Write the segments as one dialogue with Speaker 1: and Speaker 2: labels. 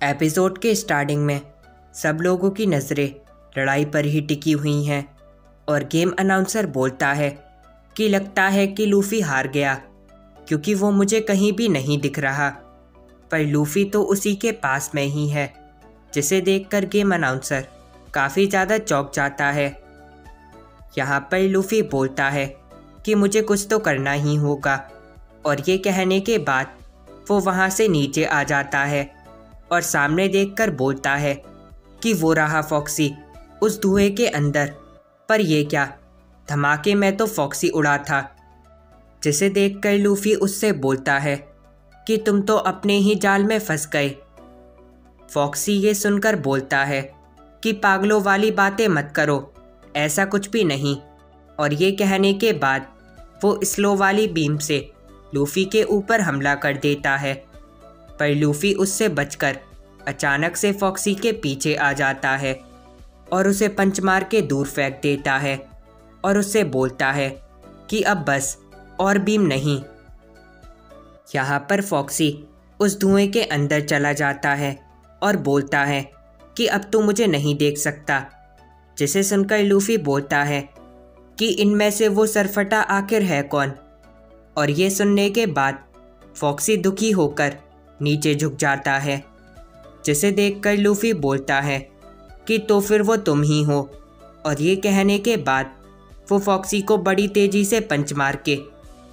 Speaker 1: Episode के starting में सब लोगों की नज़रें लड़ाई पर ही टिकी हुई हैं और गेम अनाउंसर बोलता है कि लगता है कि लूफ़ी हार गया क्योंकि वो मुझे कहीं भी नहीं दिख रहा, पर लूफ़ी तो उसी के पास में ही है, जिसे देखकर गेम अनाउंसर काफ़ी ज़्यादा चौंक जाता है। यहाँ पर लूफ़ी बोलता है कि मुझे कुछ तो करना ही होगा और ये कहने के बाद वो वहाँ से नीचे आ जाता है और सामने देखकर बोलता है कि वो रहा फॉक्सी उस धुएं के अंदर। पर ये क्या, धमाके में तो फॉक्सी उड़ा था। जिसे देखकर लूफ़ी उससे बोलता है कि तुम तो अपने ही जाल में फंस गए। फॉक्सी ये सुनकर बोलता है कि पागलों वाली बातें मत करो, ऐसा कुछ भी नहीं। और ये कहने के बाद वो स्लो वाली बीम से लूफ़ी के ऊपर हमला कर देता है, पर लूफ़ी उससे बचकर अचानक से फॉक्सी के पीछे आ जाता है और उसे पंच मार के दूर फेंक देता है और उससे बोलता है कि अब बस और बीम नहीं। यहाँ पर फॉक्सी उस धुएं के अंदर चला जाता है और बोलता है कि अब तू मुझे नहीं देख सकता। जिसे सुनकर लूफ़ी बोलता है कि इनमें से वो सरफटा आखिर है कौन। और ये सुनने के बाद फॉक्सी दुखी होकर नीचे झुक जाता है, जिसे देखकर लूफ़ी बोलता है कि तो फिर वो तुम ही हो। और ये कहने के बाद वो फॉक्सी को बड़ी तेज़ी से पंच मार के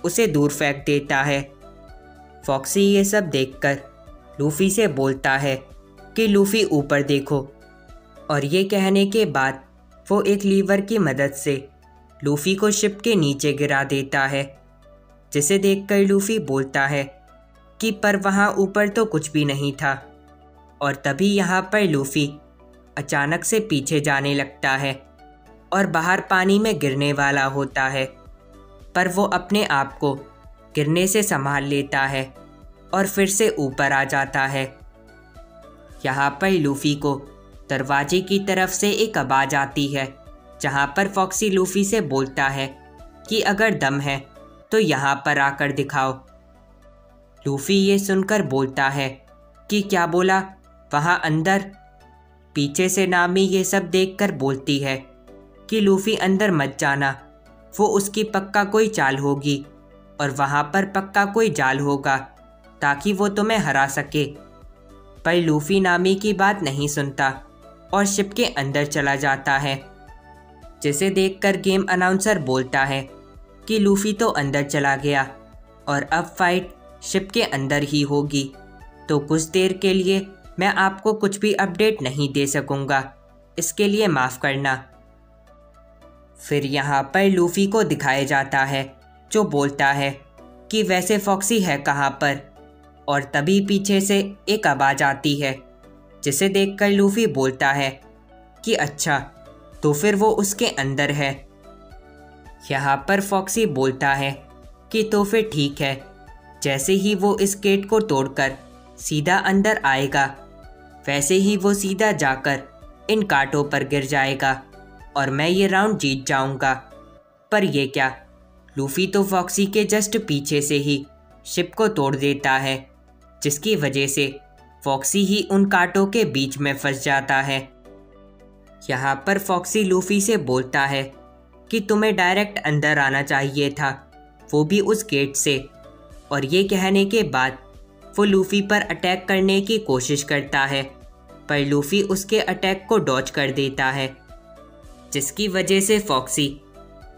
Speaker 1: उसे दूर फेंक देता है। फॉक्सी ये सब देखकर लूफ़ी से बोलता है कि लूफ़ी ऊपर देखो। और ये कहने के बाद वो एक लीवर की मदद से लूफ़ी को शिप के नीचे गिरा देता है, जिसे देखकर लूफ़ी बोलता है कि पर वहाँ ऊपर तो कुछ भी नहीं था। और तभी यहाँ पर लूफ़ी अचानक से पीछे जाने लगता है और बाहर पानी में गिरने वाला होता है, पर वो अपने आप को गिरने से संभाल लेता है और फिर से ऊपर आ जाता है। यहाँ पर लूफ़ी को दरवाजे की तरफ से एक आवाज़ आती है, जहाँ पर फॉक्सी लूफ़ी से बोलता है कि अगर दम है तो यहाँ पर आकर दिखाओ। लूफ़ी ये सुनकर बोलता है कि क्या बोला, वहाँ अंदर? पीछे से नामी ये सब देखकर बोलती है कि लूफ़ी अंदर मत जाना, वो उसकी पक्का कोई चाल होगी और वहाँ पर पक्का कोई जाल होगा ताकि वो तुम्हें हरा सके। पर लूफ़ी नामी की बात नहीं सुनता और शिप के अंदर चला जाता है, जिसे देखकर गेम अनाउंसर बोलता है कि लूफ़ी तो अंदर चला गया और अब फाइट शिप के अंदर ही होगी, तो कुछ देर के लिए मैं आपको कुछ भी अपडेट नहीं दे सकूंगा, इसके लिए माफ़ करना। फिर यहाँ पर लूफ़ी को दिखाया जाता है, जो बोलता है कि वैसे फॉक्सी है कहाँ पर। और तभी पीछे से एक आवाज़ आती है, जिसे देखकर लूफ़ी बोलता है कि अच्छा, तो फिर वो उसके अंदर है। यहाँ पर फॉक्सी बोलता है कि तो फिर ठीक है, जैसे ही वो इस गेट को तोड़कर सीधा अंदर आएगा, वैसे ही वो सीधा जाकर इन कांटों पर गिर जाएगा और मैं ये राउंड जीत जाऊंगा। पर ये क्या, लूफ़ी तो फॉक्सी के जस्ट पीछे से ही शिप को तोड़ देता है, जिसकी वजह से फॉक्सी ही उन कांटों के बीच में फंस जाता है। यहाँ पर फॉक्सी लूफ़ी से बोलता है कि तुम्हें डायरेक्ट अंदर आना चाहिए था, वो भी उस गेट से। और ये कहने के बाद वो लूफ़ी पर अटैक करने की कोशिश करता है, पर लूफ़ी उसके अटैक को डॉज कर देता है, जिसकी वजह से फॉक्सी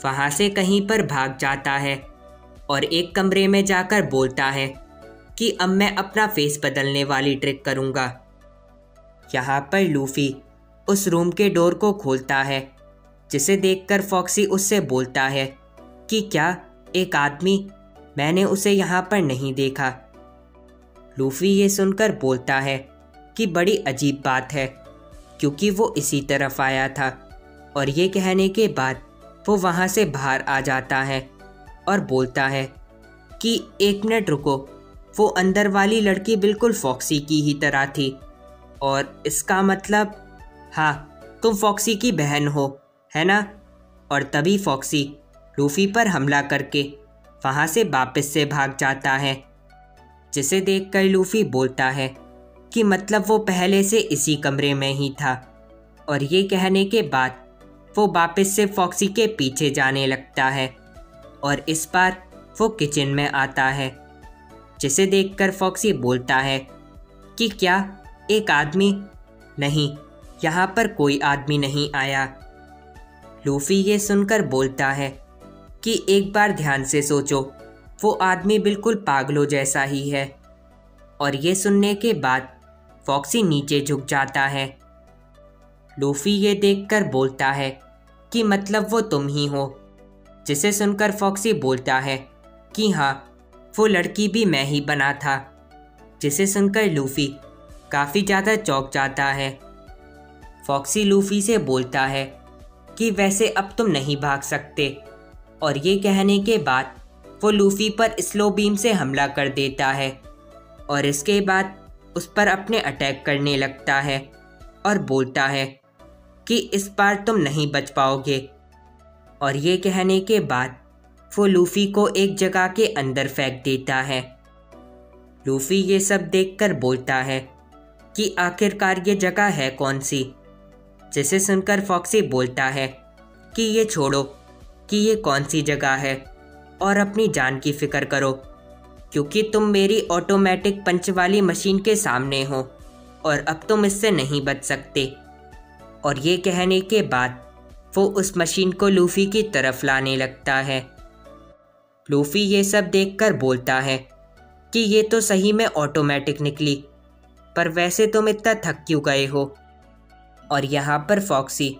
Speaker 1: वहाँ से कहीं पर भाग जाता है और एक कमरे में जाकर बोलता है कि अब मैं अपना फेस बदलने वाली ट्रिक करूँगा। यहाँ पर लूफ़ी उस रूम के डोर को खोलता है, जिसे देखकर फॉक्सी उससे बोलता है कि क्या, एक आदमी? मैंने उसे यहाँ पर नहीं देखा। लूफ़ी ये सुनकर बोलता है कि बड़ी अजीब बात है, क्योंकि वो इसी तरफ आया था। और ये कहने के बाद वो वहाँ से बाहर आ जाता है और बोलता है कि एक मिनट रुको, वो अंदर वाली लड़की बिल्कुल फॉक्सी की ही तरह थी, और इसका मतलब, हाँ, तुम फॉक्सी की बहन हो, है ना? और तभी फॉक्सी लूफ़ी पर हमला करके वहाँ से वापस से भाग जाता है, जिसे देखकर लूफ़ी बोलता है कि मतलब वो पहले से इसी कमरे में ही था। और ये कहने के बाद वो वापस से फॉक्सी के पीछे जाने लगता है और इस बार वो किचन में आता है, जिसे देखकर फॉक्सी बोलता है कि क्या एक आदमी? नहीं, यहाँ पर कोई आदमी नहीं आया। लूफी ये सुनकर बोलता है कि एक बार ध्यान से सोचो, वो आदमी बिल्कुल पागलों जैसा ही है। और ये सुनने के बाद फॉक्सी नीचे झुक जाता है। लूफी ये देखकर बोलता है कि मतलब वो तुम ही हो, जिसे सुनकर फॉक्सी बोलता है कि हाँ, वो लड़की भी मैं ही बना था। जिसे सुनकर लूफी काफ़ी ज़्यादा चौंक जाता है। फॉक्सी लूफी से बोलता है कि वैसे अब तुम नहीं भाग सकते। और ये कहने के बाद वो लूफी पर स्लो बीम से हमला कर देता है और इसके बाद उस पर अपने अटैक करने लगता है और बोलता है कि इस बार तुम नहीं बच पाओगे। और ये कहने के बाद वो लूफी को एक जगह के अंदर फेंक देता है। लूफी ये सब देखकर बोलता है कि आखिरकार ये जगह है कौन सी? जिसे सुनकर फॉक्सी बोलता है कि ये छोड़ो कि ये कौन सी जगह है और अपनी जान की फिक्र करो, क्योंकि तुम मेरी ऑटोमेटिक पंच वाली मशीन के सामने हो और अब तुम इससे नहीं बच सकते। और ये कहने के बाद वो उस मशीन को लूफी की तरफ लाने लगता है। लूफी ये सब देखकर बोलता है कि ये तो सही में ऑटोमेटिक निकली, पर वैसे तुम इतना थक क्यों गए हो? और यहाँ पर फॉक्सी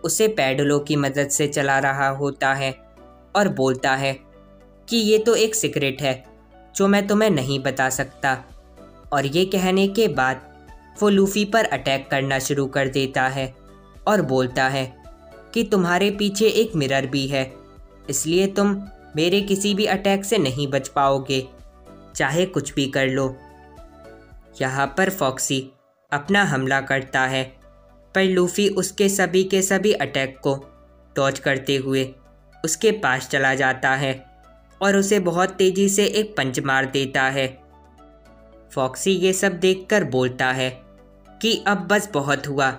Speaker 1: उसे पैडलों की मदद से चला रहा होता है और बोलता है कि ये तो एक सीक्रेट है जो मैं तुम्हें नहीं बता सकता। और ये कहने के बाद वो लूफी पर अटैक करना शुरू कर देता है और बोलता है कि तुम्हारे पीछे एक मिरर भी है, इसलिए तुम मेरे किसी भी अटैक से नहीं बच पाओगे, चाहे कुछ भी कर लो। यहाँ पर फॉक्सी अपना हमला करता है, पर लूफी उसके सभी के सभी अटैक को डॉज करते हुए उसके पास चला जाता है और उसे बहुत तेज़ी से एक पंच मार देता है। फॉक्सी ये सब देखकर बोलता है कि अब बस बहुत हुआ।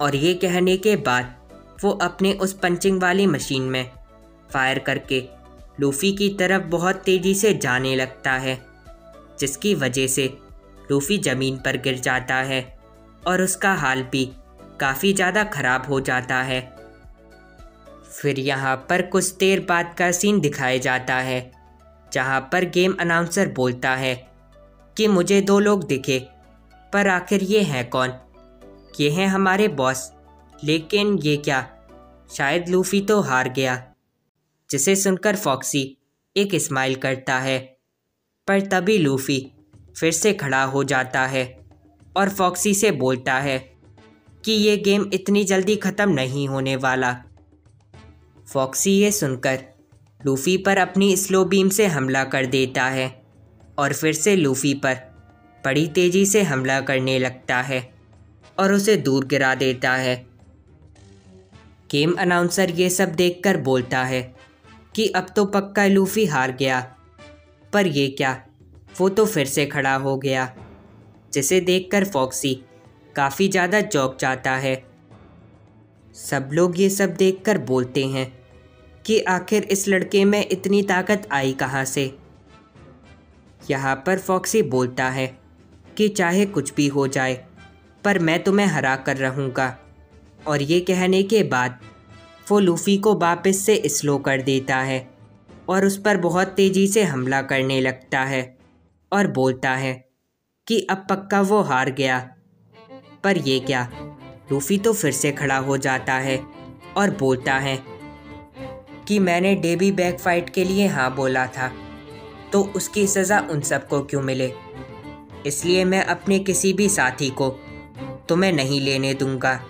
Speaker 1: और ये कहने के बाद वो अपने उस पंचिंग वाली मशीन में फायर करके लूफी की तरफ बहुत तेज़ी से जाने लगता है, जिसकी वजह से लूफी ज़मीन पर गिर जाता है और उसका हाल भी काफ़ी ज़्यादा ख़राब हो जाता है। फिर यहाँ पर कुछ देर बाद का सीन दिखाया जाता है, जहाँ पर गेम अनाउंसर बोलता है कि मुझे 2 लोग दिखे, पर आखिर ये हैं कौन? ये हैं हमारे बॉस, लेकिन ये क्या? शायद लूफी तो हार गया। जिसे सुनकर फॉक्सी एक स्माइल करता है, पर तभी लूफी फिर से खड़ा हो जाता है और फॉक्सी से बोलता है कि ये गेम इतनी जल्दी ख़त्म नहीं होने वाला। फॉक्सी ये सुनकर लूफी पर अपनी स्लो बीम से हमला कर देता है और फिर से लूफी पर बड़ी तेज़ी से हमला करने लगता है और उसे दूर गिरा देता है। गेम अनाउंसर ये सब देखकर बोलता है कि अब तो पक्का लूफी हार गया, पर ये क्या, वो तो फिर से खड़ा हो गया। जिसे देखकर फॉक्सी काफ़ी ज़्यादा चौंक जाता है। सब लोग ये सब देखकर बोलते हैं कि आखिर इस लड़के में इतनी ताकत आई कहाँ से। यहाँ पर फॉक्सी बोलता है कि चाहे कुछ भी हो जाए, पर मैं तुम्हें हरा कर रहूँगा। और ये कहने के बाद वो लूफी को वापस से स्लो कर देता है और उस पर बहुत तेज़ी से हमला करने लगता है और बोलता है कि अब पक्का वो हार गया। पर ये क्या, लूफी तो फिर से खड़ा हो जाता है और बोलता है कि मैंने डेबी बैक फाइट के लिए हाँ बोला था, तो उसकी सज़ा उन सबको क्यों मिले, इसलिए मैं अपने किसी भी साथी को तुम्हें नहीं लेने दूंगा।